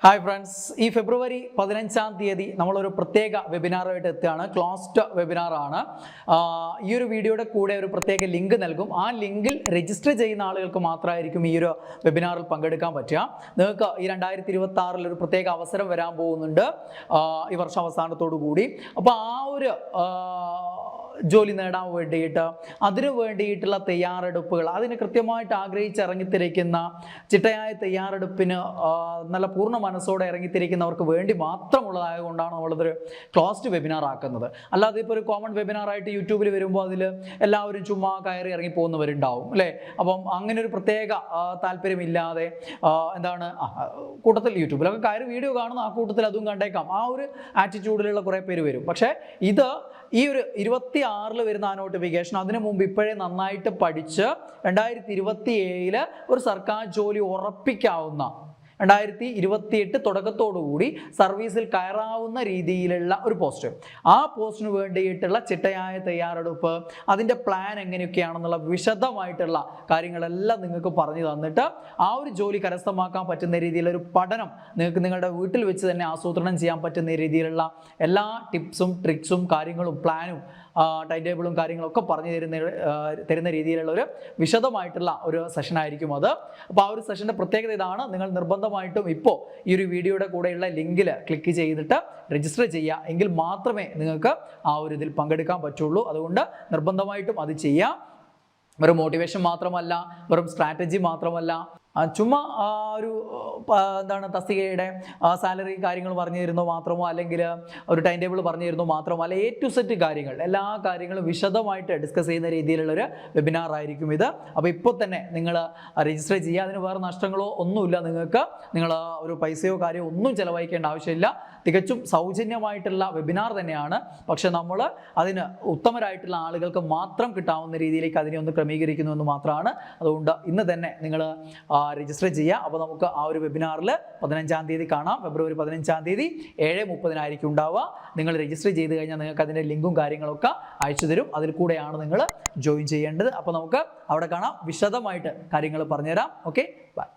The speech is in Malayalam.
ഹായ് ഫ്രണ്ട്സ്, ഈ ഫെബ്രുവരി 15-ാം തീയതി നമ്മളൊരു പ്രത്യേക വെബിനാറായിട്ട് എത്തുകയാണ്. ക്ലോസ്ഡ് വെബിനാറാണ്. ഈ ഒരു വീഡിയോയുടെ കൂടെ ഒരു പ്രത്യേക ലിങ്ക് നൽകും. ആ ലിങ്കിൽ രജിസ്റ്റർ ചെയ്യുന്ന ആളുകൾക്ക് മാത്രമായിരിക്കും ഈ ഒരു വെബിനാറിൽ പങ്കെടുക്കാൻ പറ്റുക. നിങ്ങൾക്ക് ഈ 2026 ഒരു പ്രത്യേക അവസരം വരാൻ പോകുന്നുണ്ട് ഈ വർഷം അവസാനത്തോടു കൂടി. അപ്പോൾ ആ ഒരു ജോലി നേടാൻ വേണ്ടിയിട്ട് അതിനു വേണ്ടിയിട്ടുള്ള തയ്യാറെടുപ്പുകൾ, അതിന് കൃത്യമായിട്ട് ഇറങ്ങിത്തിരിക്കുന്ന ചിട്ടയായ തയ്യാറെടുപ്പിന് നല്ല പൂർണ്ണ മനസ്സോടെ ഇറങ്ങിത്തിരിക്കുന്നവർക്ക് വേണ്ടി മാത്രമുള്ളതായതുകൊണ്ടാണ് നമ്മളതൊരു ക്ലോസ്ഡ് വെബിനാർ ആക്കുന്നത്. അല്ലാതെ ഇപ്പോൾ ഒരു കോമൺ വെബിനാറായിട്ട് യൂട്യൂബിൽ വരുമ്പോൾ അതിൽ എല്ലാവരും ചുമ്മാ കയറി ഇറങ്ങി പോകുന്നവരുണ്ടാവും അല്ലേ. അപ്പം അങ്ങനെ ഒരു പ്രത്യേക താല്പര്യമില്ലാതെ കൂട്ടത്തിൽ യൂട്യൂബിലൊക്കെ കയറി വീഡിയോ കാണുന്ന ആ കൂട്ടത്തിൽ അതും കണ്ടേക്കാം, ആ ഒരു ആറ്റിറ്റ്യൂഡിലുള്ള കുറേ പേര് വരും. പക്ഷേ ഇത് ഈ ഒരു 26 വരുന്ന ആ നോട്ടിഫിക്കേഷൻ, അതിനു മുമ്പ് ഇപ്പോഴേ നന്നായിട്ട് പഠിച്ച് 2027 ഒരു സർക്കാർ ജോലി ഉറപ്പിക്കാവുന്ന 2028 തുടക്കത്തോടുകൂടി സർവീസിൽ കയറാവുന്ന രീതിയിലുള്ള ഒരു പോസ്റ്റ്, ആ പോസ്റ്റിന് വേണ്ടിയിട്ടുള്ള ചിട്ടയായ തയ്യാറെടുപ്പ്, അതിൻ്റെ പ്ലാൻ എങ്ങനെയൊക്കെയാണെന്നുള്ള വിശദമായിട്ടുള്ള കാര്യങ്ങളെല്ലാം നിങ്ങൾക്ക് പറഞ്ഞു തന്നിട്ട് ആ ഒരു ജോലി കരസ്ഥമാക്കാൻ പറ്റുന്ന രീതിയിലൊരു പഠനം നിങ്ങൾക്ക് നിങ്ങളുടെ വീട്ടിൽ വെച്ച് തന്നെ ആസൂത്രണം ചെയ്യാൻ പറ്റുന്ന രീതിയിലുള്ള എല്ലാ ടിപ്സും ട്രിക്സും കാര്യങ്ങളും പ്ലാനും ടൈം ടേബിളും കാര്യങ്ങളൊക്കെ പറഞ്ഞു തരുന്ന രീതിയിലുള്ള ഒരു വിശദമായിട്ടുള്ള ഒരു സെഷനായിരിക്കും അത്. അപ്പോൾ ആ ഒരു സെഷൻ്റെ പ്രത്യേകത ഇതാണ്. നിങ്ങൾ നിർബന്ധമായിട്ടും ഇപ്പോൾ ഈ ഒരു വീഡിയോയുടെ കൂടെയുള്ള ലിങ്കിൽ ക്ലിക്ക് ചെയ്തിട്ട് രജിസ്റ്റർ ചെയ്യുക, എങ്കിൽ മാത്രമേ നിങ്ങൾക്ക് ആ ഒരു ഇതിൽ പങ്കെടുക്കാൻ പറ്റുള്ളൂ. അതുകൊണ്ട് നിർബന്ധമായിട്ടും അത് ചെയ്യാം. വെറും മോട്ടിവേഷൻ മാത്രമല്ല, വെറും സ്ട്രാറ്റജി മാത്രമല്ല, ചുമ്മാ ഒരു തസ്തികയുടെ സാലറി കാര്യങ്ങൾ പറഞ്ഞു തരുന്നോ മാത്രമോ, അല്ലെങ്കിൽ ഒരു ടൈം ടേബിൾ പറഞ്ഞു തരുന്നോ മാത്രമോ അല്ല, A to Z കാര്യങ്ങൾ, എല്ലാ കാര്യങ്ങളും വിശദമായിട്ട് ഡിസ്കസ് ചെയ്യുന്ന രീതിയിലുള്ളൊരു വെബിനാർ ആയിരിക്കും ഇത്. അപ്പോൾ ഇപ്പോൾ തന്നെ നിങ്ങൾ രജിസ്റ്റർ ചെയ്യുക. അതിന് വേറെ നഷ്ടങ്ങളോ ഒന്നുമില്ല. നിങ്ങൾ ഒരു പൈസയോ കാര്യമോ ഒന്നും ചിലവഴിക്കേണ്ട ആവശ്യമില്ല. തികച്ചും സൗജന്യമായിട്ടുള്ള വെബിനാർ തന്നെയാണ്. പക്ഷെ നമ്മൾ അതിന് ഉത്തമരായിട്ടുള്ള ആളുകൾക്ക് മാത്രം കിട്ടാവുന്ന രീതിയിലേക്ക് അതിനെ ഒന്ന് ക്രമീകരിക്കുന്നു എന്ന് മാത്രമാണ്. അതുകൊണ്ട് ഇന്ന് തന്നെ നിങ്ങൾ രജിസ്റ്റർ ചെയ്യുക. അപ്പോൾ നമുക്ക് ആ ഒരു വെബിനാറിൽ 15-ാം തീയതി കാണാം. ഫെബ്രുവരി 15-ാം തീയതി 7:30 ഉണ്ടാവുക. നിങ്ങൾ രജിസ്റ്റർ ചെയ്ത് കഴിഞ്ഞാൽ നിങ്ങൾക്ക് അതിൻ്റെ ലിങ്കും കാര്യങ്ങളൊക്കെ അയച്ചു തരും. അതിൽ കൂടെയാണ് നിങ്ങൾ ജോയിൻ ചെയ്യേണ്ടത്. അപ്പോൾ നമുക്ക് അവിടെ കാണാം. വിശദമായിട്ട് കാര്യങ്ങൾ പറഞ്ഞുതരാം. Okay, by.